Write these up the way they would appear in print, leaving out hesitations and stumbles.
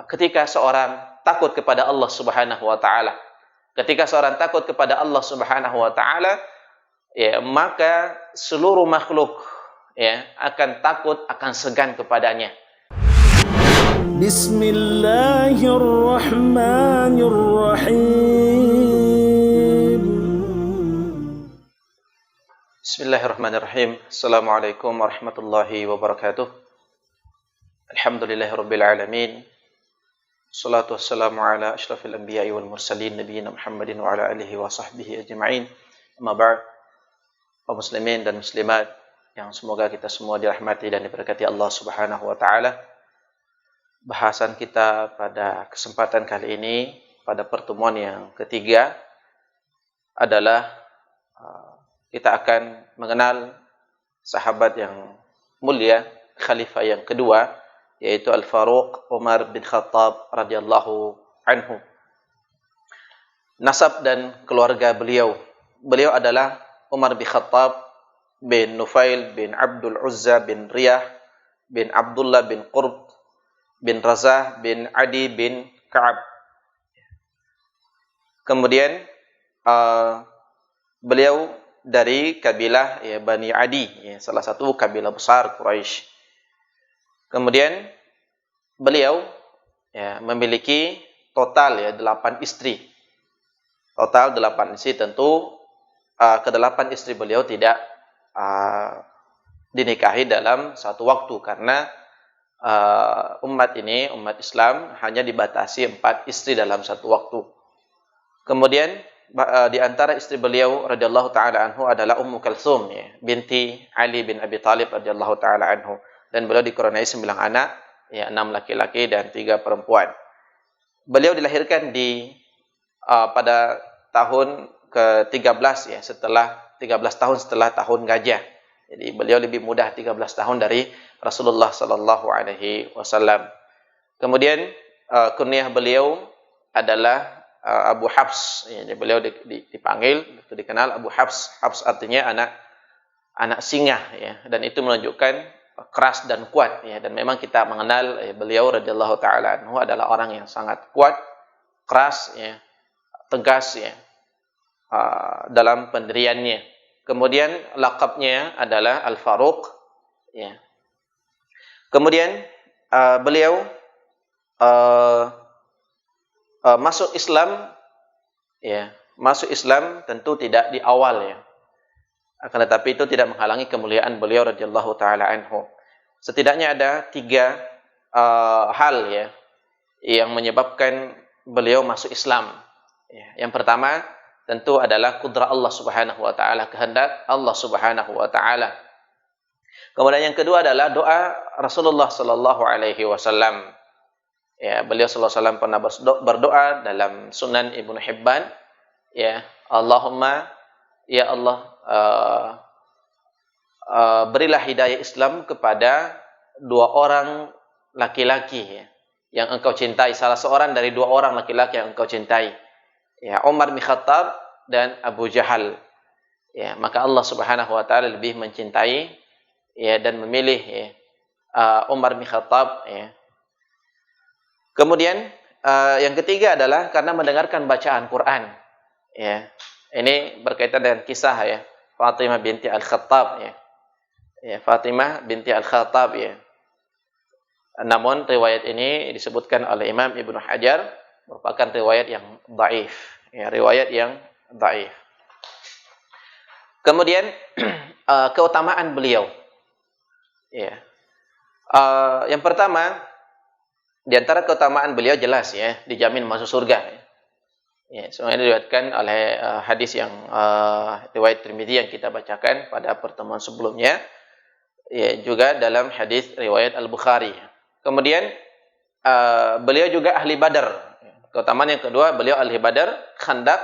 ketika seorang takut kepada Allah Subhanahu wa taala. Ketika seorang takut kepada Allah Subhanahu wa taala, ya, maka seluruh makhluk ya akan takut, akan segan kepadanya. Bismillahirrahmanirrahim. Assalamualaikum warahmatullahi wabarakatuh. Alhamdulillahirabbil alamin. Wassalatu wassalamu ala asyrafil anbiya'i wal mursalin nabiyina Muhammadin wa ala alihi wa sahbihi ajma'in. Amma ba'd. Kaum muslimin dan muslimat yang semoga kita semua dirahmati dan diberkati Allah Subhanahu wa taala. Bahasan kita pada kesempatan kali ini, pada pertemuan yang ketiga, adalah kita akan mengenal sahabat yang mulia, khalifah yang kedua, yaitu Al-Faruq Umar bin Khattab radhiyallahu anhu. Nasab dan keluarga beliau. Beliau adalah Umar bin Khattab bin Nufail bin Abdul Uzza bin Riyah bin Abdullah bin Qurb bin Razah bin Adi bin Ka'ab. Kemudian beliau dari kabilah ya, Bani Adi, ya, salah satu kabilah besar Quraisy. Kemudian beliau ya, memiliki total ya 8 istri. Total 8 istri. Tentu ke-8 istri beliau tidak dinikahi dalam satu waktu, karena umat Islam hanya dibatasi 4 istri dalam satu waktu. Kemudian di antara istri beliau radhiyallahu taala anhu adalah Ummu Kalsum ya, binti Ali bin Abi Thalib radhiyallahu taala anhu, dan beliau dikaruniai 9 anak ya, 6 laki-laki dan 3 perempuan. Beliau dilahirkan pada tahun ke-13 ya, setelah 13 tahun setelah tahun gajah. Jadi beliau lebih muda 13 tahun dari Rasulullah sallallahu alaihi wasallam. Kemudian kunyah beliau adalah Abu Hafs. Ya, beliau dipanggil, dikenal Abu Hafs. Hafs artinya anak singa ya, dan itu menunjukkan keras dan kuat ya, dan memang kita mengenal beliau radhiyallahu taala anhu adalah orang yang sangat kuat, keras ya, tegas ya dalam pendiriannya. Kemudian lakabnya adalah Al-Faruq ya. Kemudian beliau masuk Islam ya, masuk Islam tentu tidak di awal ya. Akan tetapi itu tidak menghalangi kemuliaan beliau radhiyallahu taala anhu. Setidaknya ada 3 hal ya yang menyebabkan beliau masuk Islam. Ya, yang pertama tentu adalah kudrah Allah Subhanahu wa taala, kehendak Allah Subhanahu wa taala. Kemudian yang kedua adalah doa Rasulullah sallallahu alaihi wasallam. Ya, beliau sallallahu alaihi wasallam pernah berdoa dalam Sunan Ibnu Hibban ya, Allahumma ya Allah, berilah hidayah Islam kepada 2 orang laki-laki ya, yang engkau cintai, salah seorang dari 2 orang laki-laki yang engkau cintai ya, Umar bin Khattab dan Abu Jahal ya. Maka Allah Subhanahu wa taala lebih mencintai ya dan memilih ya, Umar bin Khattab ya. Kemudian yang ketiga adalah karena mendengarkan bacaan Quran ya. Ini berkaitan dengan kisah ya, Fatimah binti Al-Khattab ya. Ya, Fatimah binti Al-Khattab ya. Namun riwayat ini disebutkan oleh Imam Ibnu Hajar merupakan riwayat yang dhaif ya, riwayat yang dhaif. Kemudian keutamaan beliau ya. Yang pertama, di antara keutamaan beliau jelas ya, dijamin masuk surga ya. Ya, semuanya diriwayatkan oleh hadis yang riwayat Tirmidzi yang kita bacakan pada pertemuan sebelumnya. Ya, juga dalam hadis riwayat Al-Bukhari. Kemudian beliau juga ahli Badar. Keutamaan yang kedua, beliau ahli Badar, Khandaq,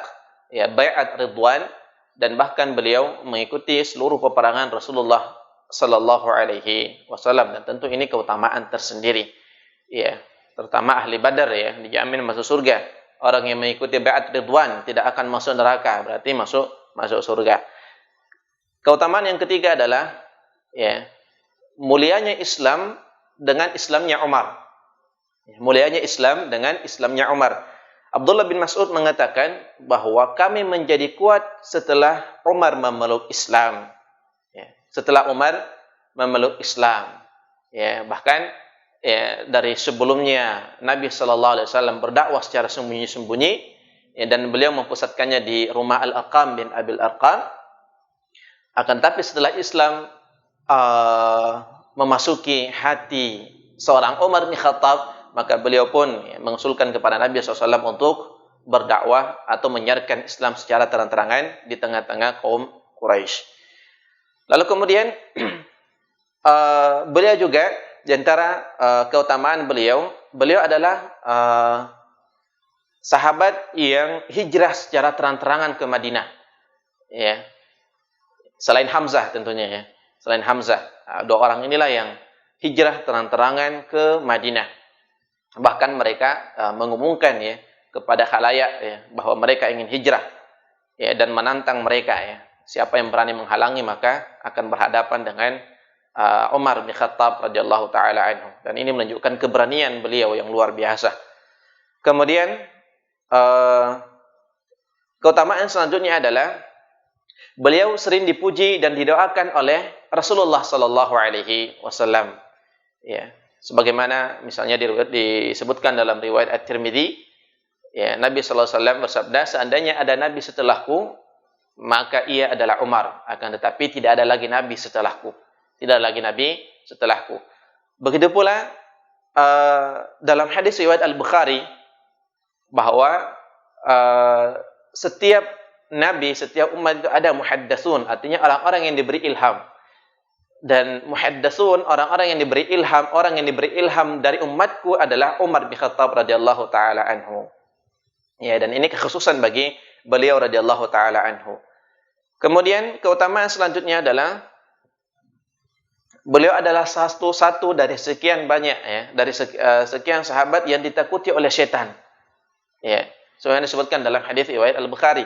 ya, Bai'at Ridwan, dan bahkan beliau mengikuti seluruh peperangan Rasulullah sallallahu alaihi wasallam, dan tentu ini keutamaan tersendiri. Ya, terutama ahli Badar ya, dijamin masuk surga. Orang yang mengikuti Bai'at Ridwan tidak akan masuk neraka, berarti masuk surga. Keutamaan yang ketiga adalah ya, mulianya Islam dengan Islamnya Umar. Mulianya Islam dengan Islamnya Umar. Abdullah bin Mas'ud mengatakan bahwa kami menjadi kuat setelah Umar memeluk Islam. Ya, setelah Umar memeluk Islam. Ya, bahkan ya, dari sebelumnya Nabi Shallallahu Alaihi Wasallam berdakwah secara sembunyi-sembunyi, ya, dan beliau memusatkannya di rumah Al-Arqam bin Abil Arqam. Akan tapi setelah Islam memasuki hati seorang Umar bin Khattab, maka beliau pun ya, mengusulkan kepada Nabi SAW untuk berdakwah atau menyiarkan Islam secara terang-terangan di tengah-tengah kaum Quraisy. Lalu kemudian beliau juga di antara keutamaan beliau adalah sahabat yang hijrah secara terang-terangan ke Madinah. Ya. Selain Hamzah tentunya ya. Selain Hamzah, dua orang inilah yang hijrah terang-terangan ke Madinah. Bahkan mereka mengumumkan ya kepada khalayak ya bahwa mereka ingin hijrah ya, dan menantang mereka ya. Siapa yang berani menghalangi maka akan berhadapan dengan Umar bin Khattab radhiyallahu taala anhu. Dan ini menunjukkan keberanian beliau yang luar biasa. Kemudian keutamaan selanjutnya adalah beliau sering dipuji dan didoakan oleh Rasulullah sallallahu alaihi wasallam. Ya, sebagaimana misalnya disebutkan dalam riwayat At-Tirmidzi, ya, Nabi sallallahu alaihi wasallam bersabda, seandainya ada nabi setelahku, maka ia adalah Umar, akan tetapi tidak ada lagi nabi setelahku. Tidak ada lagi nabi setelahku. Begitu pula dalam hadis riwayat Al-Bukhari bahwa setiap nabi, setiap umat itu ada muhaddatsun, artinya orang-orang yang diberi ilham. Dan muhaddatsun, orang-orang yang diberi ilham, orang yang diberi ilham dari umatku adalah Umar bin Khattab radhiyallahu taala anhu. Ya, dan ini kekhususan bagi beliau radhiyallahu taala anhu. Kemudian keutamaan selanjutnya adalah beliau adalah satu dari sekian banyak ya, dari sekian sahabat yang ditakuti oleh setan. Ya, sebagaimana disebutkan dalam hadis riwayat Al-Bukhari.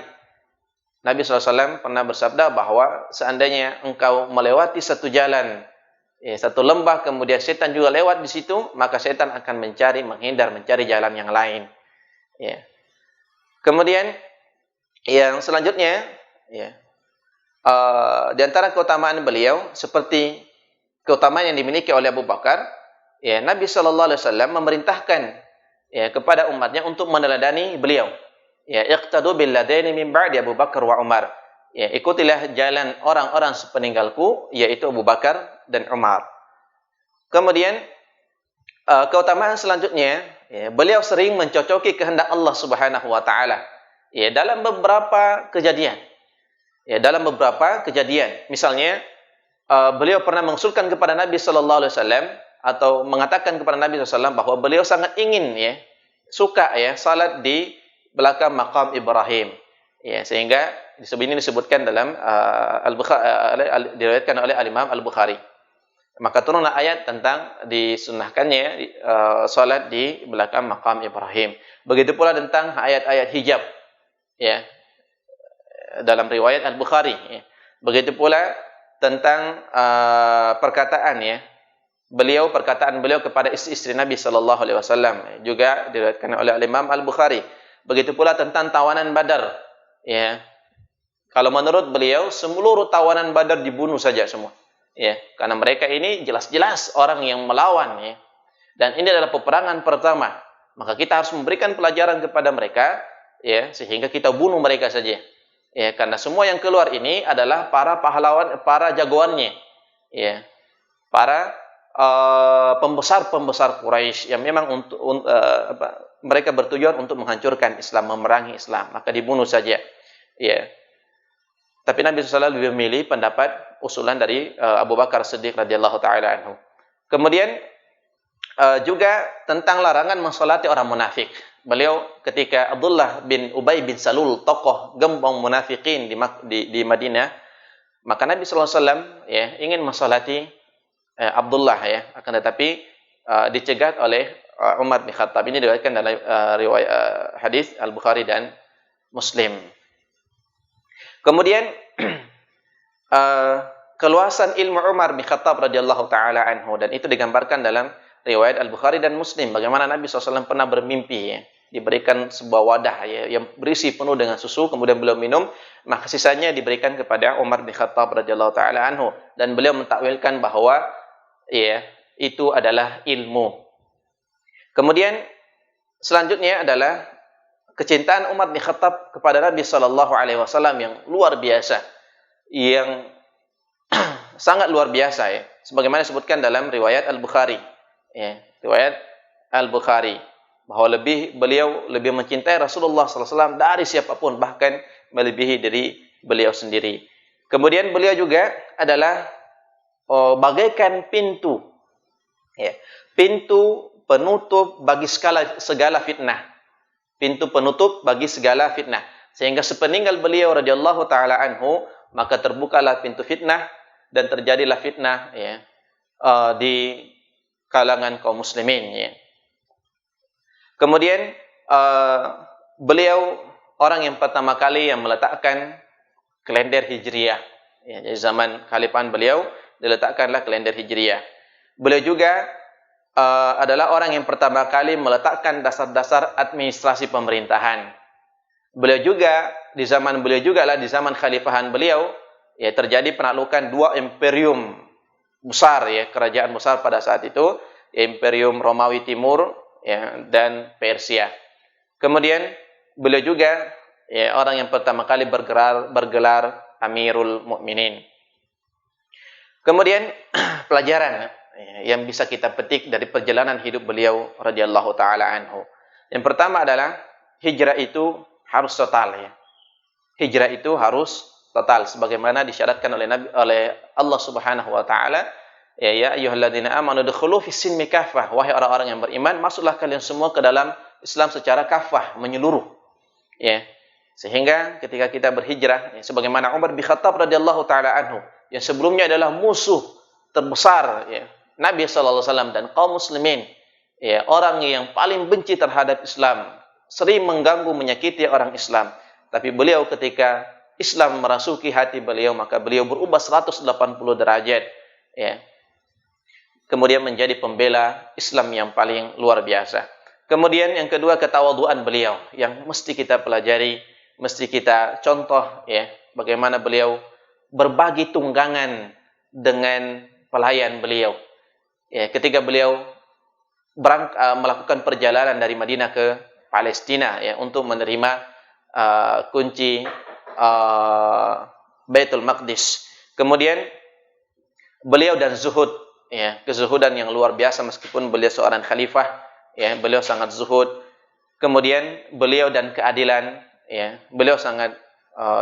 Nabi SAW pernah bersabda bahwa seandainya engkau melewati satu jalan, ya, satu lembah, kemudian setan juga lewat di situ, maka setan akan menghindar, mencari jalan yang lain. Ya. Kemudian yang selanjutnya, ya, di antara keutamaan beliau seperti keutamaan yang dimiliki oleh Abu Bakar, ya, Nabi SAW memerintahkan ya, kepada umatnya untuk meneladani beliau. Ya, iqtadu bil ladaini min ba'di Abu Bakar wa Umar. Ya, ikutilah jalan orang-orang sepeninggalku, yaitu Abu Bakar dan Umar. Kemudian keutamaan selanjutnya, ya, beliau sering mencocoki kehendak Allah Subhanahu wa taala. Ya, dalam beberapa kejadian. Ya, dalam beberapa kejadian. Misalnya beliau pernah mengusulkan kepada Nabi sallallahu alaihi wasallam atau mengatakan kepada Nabi sallallahu alaihi wasallam bahwa beliau sangat ingin ya, suka ya salat di belakang maqam Ibrahim. Ya, sehingga ini disebutkan dalam diriwayatkan oleh Al-Imam Al-Bukhari. Maka turunlah ayat tentang disunahkannya salat di belakang maqam Ibrahim. Begitu pula tentang ayat-ayat hijab. Ya. Dalam riwayat Al-Bukhari, ya. Begitu pula tentang perkataan ya. Perkataan beliau kepada istri-istri Nabi sallallahu alaihi wasallam juga diriwayatkan oleh Imam Al-Bukhari. Begitu pula tentang tawanan Badar, ya. Kalau menurut beliau seluruh tawanan Badar dibunuh saja semua, ya. Karena mereka ini jelas-jelas orang yang melawan, ya. Dan ini adalah peperangan pertama, maka kita harus memberikan pelajaran kepada mereka, ya, sehingga kita bunuh mereka saja, ya. Karena semua yang keluar ini adalah para pahlawan, para jagoannya, ya. Para pembesar-pembesar Quraisy yang memang mereka bertujuan untuk menghancurkan Islam, memerangi Islam, maka dibunuh saja. Ya. Tapi Nabi SAW lebih memilih pendapat usulan dari Abu Bakar Siddiq radhiyallahu taala anhu. Kemudian juga tentang larangan mensolati orang munafik. Beliau ketika Abdullah bin Ubay bin Salul, tokoh gembong munafikin di Madinah, maka Nabi SAW ya ingin mensolati Abdullah ya, akan tetapi dicegah oleh Umar bin Khattab. Ini diriwayatkan dalam riwayat hadis Al-Bukhari dan Muslim. Kemudian keluasan ilmu Umar bin Khattab radhiyallahu taala anhu, dan itu digambarkan dalam riwayat Al-Bukhari dan Muslim, bagaimana Nabi SAW pernah bermimpi ya, diberikan sebuah wadah ya, yang berisi penuh dengan susu, kemudian beliau minum, maka sisanya diberikan kepada Umar bin Khattab radhiyallahu taala anhu, dan beliau mentakwilkan bahwa ya itu adalah ilmu. Kemudian selanjutnya adalah kecintaan Umar bin Khattab kepada Nabi sallallahu alaihi wasallam yang luar biasa, yang sangat luar biasa ya, sebagaimana disebutkan dalam riwayat Al-Bukhari ya, riwayat Al-Bukhari, bahwa beliau lebih mencintai Rasulullah sallallahu alaihi wasallam dari siapapun, bahkan melebihi dari beliau sendiri. Kemudian beliau juga adalah bagaikan pintu ya, pintu penutup bagi segala fitnah, pintu penutup bagi segala fitnah, sehingga sepeninggal beliau radhiyallahu taala anhu, maka terbukalah pintu fitnah dan terjadilah fitnah ya, di kalangan kaum muslimin ya. Kemudian beliau orang yang pertama kali yang meletakkan kalender hijriyah ya, di zaman khalifahan beliau diletakkanlah kalender hijriyah. Beliau juga adalah orang yang pertama kali meletakkan dasar-dasar administrasi pemerintahan. Beliau juga, di zaman beliau juga lah, di zaman khalifahan beliau ya, terjadi penaklukan dua imperium besar ya, kerajaan besar pada saat itu, Imperium Romawi Timur ya, dan Persia. Kemudian beliau juga ya, orang yang pertama kali bergelar Amirul Mukminin. Kemudian pelajaran yang bisa kita petik dari perjalanan hidup beliau radhiyallahu taala anhu. Yang pertama adalah hijrah itu harus total ya. Hijrah itu harus total sebagaimana disyaratkan oleh Allah Subhanahu wa taala, ya ayyuhalladzina amanu dukhulu fis-silmi kaffah, wahai orang-orang yang beriman, masuklah kalian semua ke dalam Islam secara kafah, menyeluruh. Ya. Sehingga ketika kita berhijrah ya, sebagaimana Umar bin Khattab radhiyallahu taala anhu yang sebelumnya adalah musuh terbesar ya, Nabi SAW dan kaum muslimin ya, orang yang paling benci terhadap Islam, sering mengganggu, menyakiti orang Islam, tapi beliau ketika Islam merasuki hati beliau, maka beliau berubah 180 derajat ya, kemudian menjadi pembela Islam yang paling luar biasa. Kemudian yang kedua, ketawaduan beliau yang mesti kita pelajari, mesti kita contoh ya, bagaimana beliau berbagi tunggangan dengan pelayan beliau. Ya, ketika beliau melakukan perjalanan dari Madinah ke Palestina ya, untuk menerima kunci Baitul Maqdis. Kemudian beliau dan zuhud ya, kezuhudan yang luar biasa meskipun beliau seorang khalifah ya, beliau sangat zuhud. Kemudian beliau dan keadilan ya, beliau sangat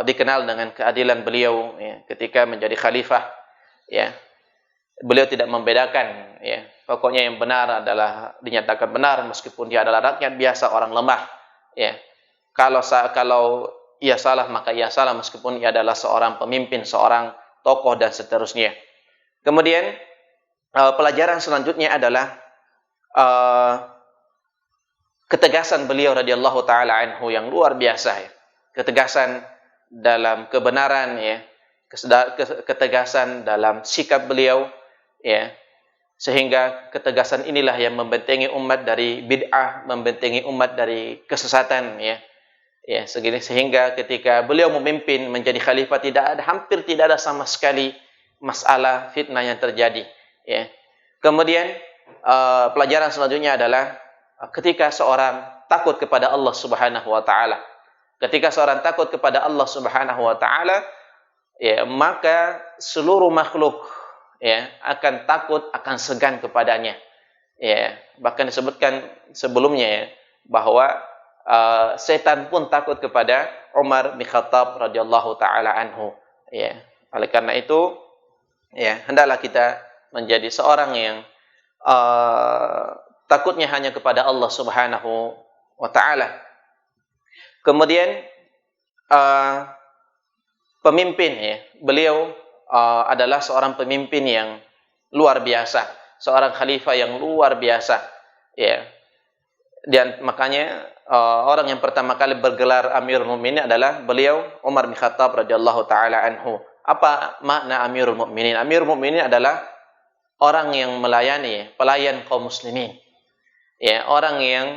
dikenal dengan keadilan beliau ya, ketika menjadi khalifah ya. Beliau tidak membedakan ya, pokoknya yang benar adalah dinyatakan benar meskipun dia adalah rakyat biasa, orang lemah ya. Kalau ia salah maka ia salah meskipun ia adalah seorang pemimpin, seorang tokoh dan seterusnya. Kemudian pelajaran selanjutnya adalah ketegasan beliau radhiyallahu taala anhu yang luar biasa ya. Ketegasan dalam kebenaran ya, ketegasan dalam sikap beliau ya, sehingga ketegasan inilah yang membentengi umat dari bid'ah, membentengi umat dari kesesatan ya. Ya, sehingga ketika beliau memimpin menjadi khalifah hampir tidak ada sama sekali masalah fitnah yang terjadi ya. Kemudian pelajaran selanjutnya adalah ketika seorang takut kepada Allah Subhanahu wa taala. Ketika seorang takut kepada Allah Subhanahu wa taala ya, maka seluruh makhluk ya akan takut, akan segan kepadanya. Ya, bahkan disebutkan sebelumnya ya, bahwa setan pun takut kepada Umar bin Khattab radhiyallahu taala anhu. Ya, oleh karena itu ya, hendaklah kita menjadi seorang yang takutnya hanya kepada Allah Subhanahu wa taala. Kemudian pemimpin ya, beliau adalah seorang pemimpin yang luar biasa, seorang khalifah yang luar biasa ya. Dan makanya orang yang pertama kali bergelar Amirul Mukminin adalah beliau Umar bin Khattab radhiyallahu taala anhu. Apa makna Amirul Mukminin? Amirul Mukminin adalah orang yang melayani, pelayan kaum muslimin. Ya, orang yang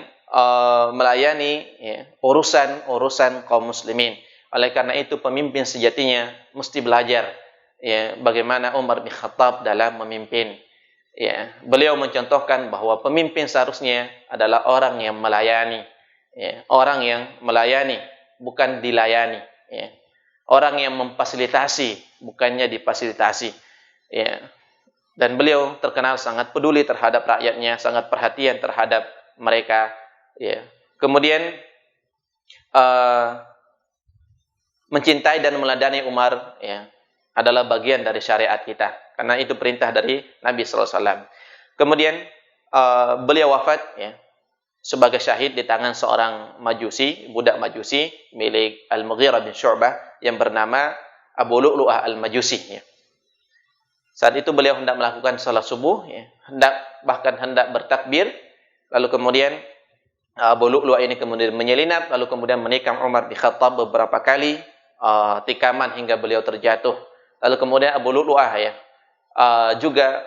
melayani ya, urusan kaum muslimin. Oleh karena itu pemimpin sejatinya mesti belajar ya bagaimana Umar bin Khattab dalam memimpin. Ya, beliau mencontohkan bahwa pemimpin seharusnya adalah orang yang melayani, ya, orang yang melayani bukan dilayani, ya. Orang yang memfasilitasi bukannya difasilitasi, ya. Dan beliau terkenal sangat peduli terhadap rakyatnya, sangat perhatian terhadap mereka, ya. Kemudian mencintai dan meladani Umar, ya, adalah bagian dari syariat kita, karena itu perintah dari Nabi SAW. Kemudian beliau wafat ya, sebagai syahid di tangan seorang majusi, budak majusi milik Al-Mughirah bin Syu'bah yang bernama Abu Lu'lu'ah Al-Majusi. Ya. Saat itu beliau hendak melakukan salat subuh, ya, bahkan hendak bertakbir, lalu kemudian Abu Lu'lu'ah ini kemudian menyelinap, lalu kemudian menikam Umar bin Khattab beberapa kali, tikaman hingga beliau terjatuh. Lalu kemudian Abu Lu'lu'ah ya, juga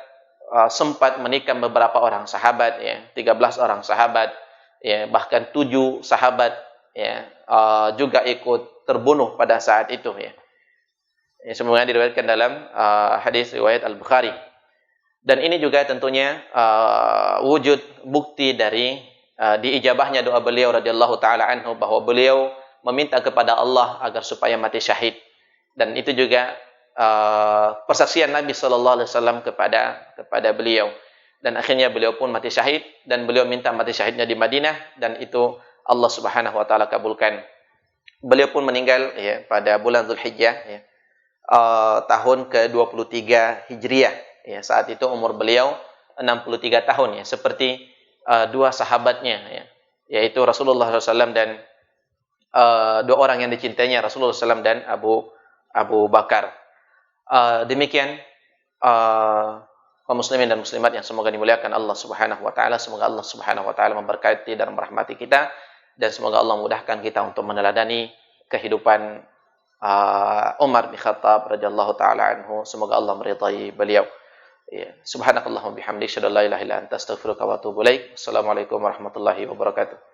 sempat menikam beberapa orang sahabat, ya, 13 orang sahabat, ya, bahkan 7 sahabat ya, juga ikut terbunuh pada saat itu. Ya. Ya, semuanya diriwayatkan dalam hadis riwayat Al-Bukhari. Dan ini juga tentunya wujud bukti dari diijabahnya doa beliau radhiyallahu taala anhu, bahwa beliau meminta kepada Allah agar supaya mati syahid. Dan itu juga persaksian Nabi sallallahu alaihi wasallam kepada beliau. Dan akhirnya beliau pun mati syahid, dan beliau minta mati syahidnya di Madinah, dan itu Allah Subhanahu wa taala kabulkan. Beliau pun meninggal ya pada bulan Zulhijjah ya, tahun ke-23 Hijriah. Ya, saat itu umur beliau 63 tahun ya, seperti dua sahabatnya ya, yaitu Rasulullah SAW dan dua orang yang dicintainya, Rasulullah SAW dan Abu Bakar. Demikian kaum muslimin dan muslimat yang semoga dimuliakan Allah Subhanahu wa taala. Semoga Allah Subhanahu wa taala memberkati dan merahmati kita, dan semoga Allah mudahkan kita untuk meneladani kehidupan Umar bin Khattab radhiyallahu taala anhu. Semoga Allah meridai beliau. Ya. Subhanakallahumma bihamdika asyhadu an la ilaha illa anta astaghfiruka wa atubu ilaik. Assalamualaikum warahmatullahi wabarakatuh.